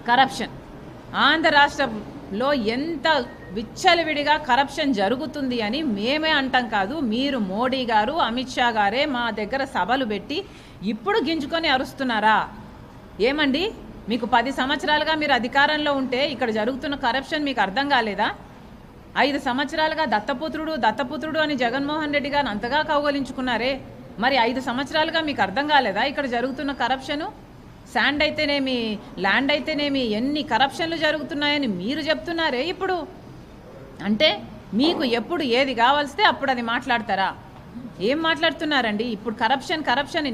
Corruption Andhra రాష్ట్రంలో ఎంత విచ్చలవిడిగా కరప్షన్ జరుగుతుంది అని మేమే అంటాం కాదు, మీరు మోడీ గారు అమిత్ షా గారే మా దగ్గర సభలు పెట్టి ఇప్పుడు గింజుకొని అరుస్తున్నారా? ఏమండి, మీకు 10 సంవత్సరాలుగా మీరు అధికారంలో ఉంటే ఇక్కడ జరుగుతున్న కరప్షన్ మీకు అర్థం కాలేదా? 5 సంవత్సరాలుగా దత్తపుత్రుడు అని జగన్మోహన్ రెడ్డి గారు అంతగా కౌగలించుకున్నారే, మరి 5 సంవత్సరాలుగా మీకు అర్థం కాలేదా ఇక్కడ జరుగుతున్న కరప్షను? శాండ్ అయితేనేమి, ల్యాండ్ అయితేనేమి, ఎన్ని కరప్షన్లు జరుగుతున్నాయని మీరు చెప్తున్నారే ఇప్పుడు. అంటే మీకు ఎప్పుడు ఏది కావాల్స్తే అప్పుడు అది మాట్లాడతారా? ఏం మాట్లాడుతున్నారండి? ఇప్పుడు కరప్షన్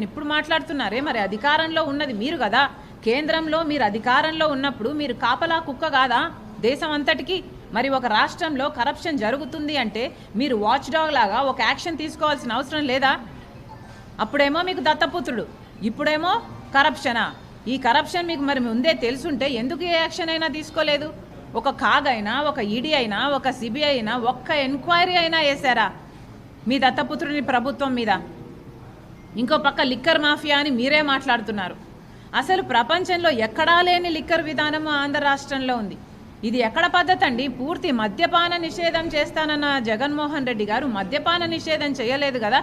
ఇప్పుడు మాట్లాడుతున్నారే, మరి అధికారంలో ఉన్నది మీరు కదా. కేంద్రంలో మీరు అధికారంలో ఉన్నప్పుడు మీరు కాపలా కుక్క కాదా దేశం అంతటికి? మరి ఒక రాష్ట్రంలో కరప్షన్ జరుగుతుంది అంటే మీరు వాచ్ డాగ్ లాగా ఒక యాక్షన్ తీసుకోవాల్సిన అవసరం లేదా? అప్పుడేమో మీకు దత్తపుత్రుడు, ఇప్పుడేమో కరప్షనా? ఈ కరప్షన్ మీకు మరి ముందే తెలుసుంటే ఎందుకు ఏ యాక్షన్ అయినా తీసుకోలేదు? ఒక కాగ్ అయినా, ఒక ఈడీ అయినా, ఒక సిబిఐ అయినా ఒక్క ఎంక్వైరీ అయినా వేశారా మీ దత్తపుత్రుని ప్రభుత్వం మీద? ఇంకో పక్క లిక్కర్ మాఫియా అని మీరే మాట్లాడుతున్నారు. అసలు ప్రపంచంలో ఎక్కడా లేని లిక్కర్ విధానం ఆంధ్ర రాష్ట్రంలో ఉంది. ఇది ఎక్కడ పద్ధతి అండి? పూర్తి మద్యపాన నిషేధం చేస్తానన్న జగన్మోహన్ రెడ్డి గారు మద్యపాన నిషేధం చేయలేదు కదా.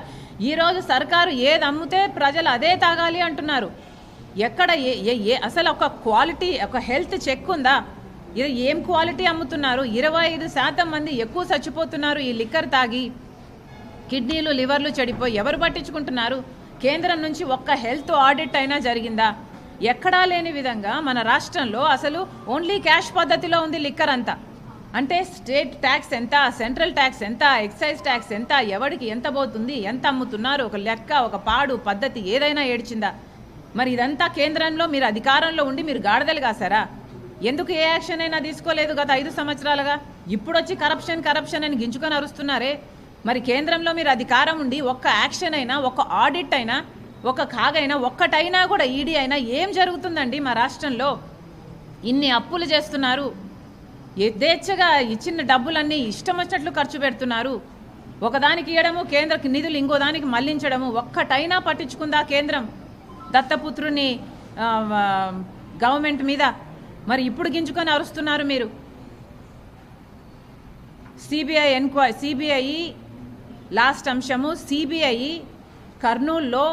ఈరోజు సర్కారు ఏది అమ్ముతే ప్రజలు అదే తాగాలి అంటున్నారు. ఎక్కడ అసలు ఒక క్వాలిటీ, ఒక హెల్త్ చెక్ ఉందా? ఇది ఏం క్వాలిటీ అమ్ముతున్నారు? 25% మంది ఎక్కువ చచ్చిపోతున్నారు ఈ లిక్కర్ తాగి. కిడ్నీలు, లివర్లు చెడిపోయి ఎవరు పట్టించుకుంటున్నారు? కేంద్రం నుంచి ఒక్క హెల్త్ ఆడిట్ అయినా జరిగిందా? ఎక్కడా లేని విధంగా మన రాష్ట్రంలో అసలు ఓన్లీ క్యాష్ పద్ధతిలో ఉంది లిక్కర్ అంతా. అంటే స్టేట్ ట్యాక్స్ ఎంత, సెంట్రల్ ట్యాక్స్ ఎంత, ఎక్సైజ్ ట్యాక్స్ ఎంత, ఎవరికి ఎంత పోతుంది, ఎంత అమ్ముతున్నారు, ఒక లెక్క, ఒక పాడు పద్ధతి ఏదైనా ఏడ్చిందా? మరి ఇదంతా కేంద్రంలో మీరు అధికారంలో ఉండి మీరు గాడిదలు కాసారా? ఎందుకు ఏ యాక్షన్ అయినా తీసుకోలేదు గత 5 సంవత్సరాలుగా? ఇప్పుడు వచ్చి కరప్షన్ అని గింజుకొని అరుస్తున్నారే. మరి కేంద్రంలో మీరు అధికారం ఉండి ఒక్క యాక్షన్ అయినా, ఒక్క ఆడిట్ అయినా, ఒక కాగైనా, ఒక్కటైనా కూడా ఈడీ అయినా ఏం జరుగుతుందండి మా రాష్ట్రంలో? ఇన్ని అప్పులు చేస్తున్నారు, యథేచ్ఛగా ఇచ్చిన డబ్బులన్నీ ఇష్టం వచ్చినట్లు ఖర్చు పెడుతున్నారు. ఒకదానికి ఇవ్వడము, కేంద్ర నిధులు ఇంకో దానికి మళ్లించడము. ఒక్కటైనా పట్టించుకుందా కేంద్రం దత్తపుత్రుని గవర్నమెంట్ మీద? మరి ఇప్పుడు గింజుకొని అరుస్తున్నారు మీరు. సిబిఐ లాస్ట్ అంశము, సిబిఐ కర్నూలులో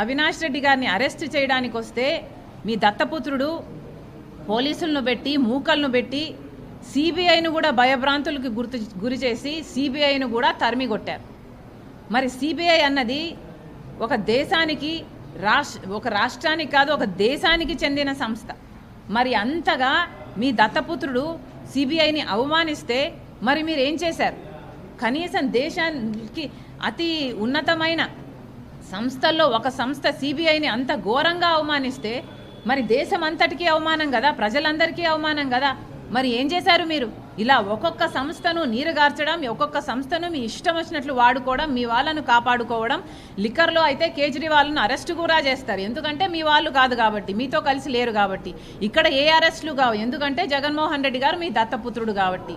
అవినాష్ రెడ్డి గారిని అరెస్ట్ చేయడానికి వస్తే మీ దత్తపుత్రుడు పోలీసులను పెట్టి, మూకలను పెట్టి సిబిఐను కూడా భయభ్రాంతులకు గురి చేసి సిబిఐను కూడా తరిమి కొట్టారు. మరి సిబిఐ అన్నది ఒక దేశానికి, ఒక రాష్ట్రానికి కాదు, ఒక దేశానికి చెందిన సంస్థ. మరి అంతగా మీ దత్తపుత్రుడు సిబిఐని అవమానిస్తే మరి మీరు ఏం చేశారు? కనీసం దేశానికి అతి ఉన్నతమైన సంస్థల్లో ఒక సంస్థ సిబిఐని అంత ఘోరంగా అవమానిస్తే మరి దేశం అంతటికీ అవమానం కదా, ప్రజలందరికీ అవమానం కదా. మరి ఏం చేశారు మీరు? ఇలా ఒక్కొక్క సంస్థను నీరుగార్చడం, ఒక్కొక్క సంస్థను మీ ఇష్టం వచ్చినట్లు వాడుకోవడం, మీ వాళ్ళను కాపాడుకోవడం. లిక్కర్లో అయితే కేజ్రీవాల్ను అరెస్టు కూడా చేస్తారు, ఎందుకంటే మీ వాళ్ళు కాదు కాబట్టి, మీతో కలిసి లేరు కాబట్టి. ఇక్కడ ఏ అరెస్టులు కావు, ఎందుకంటే జగన్మోహన్ రెడ్డి గారు మీ దత్తపుత్రుడు కాబట్టి.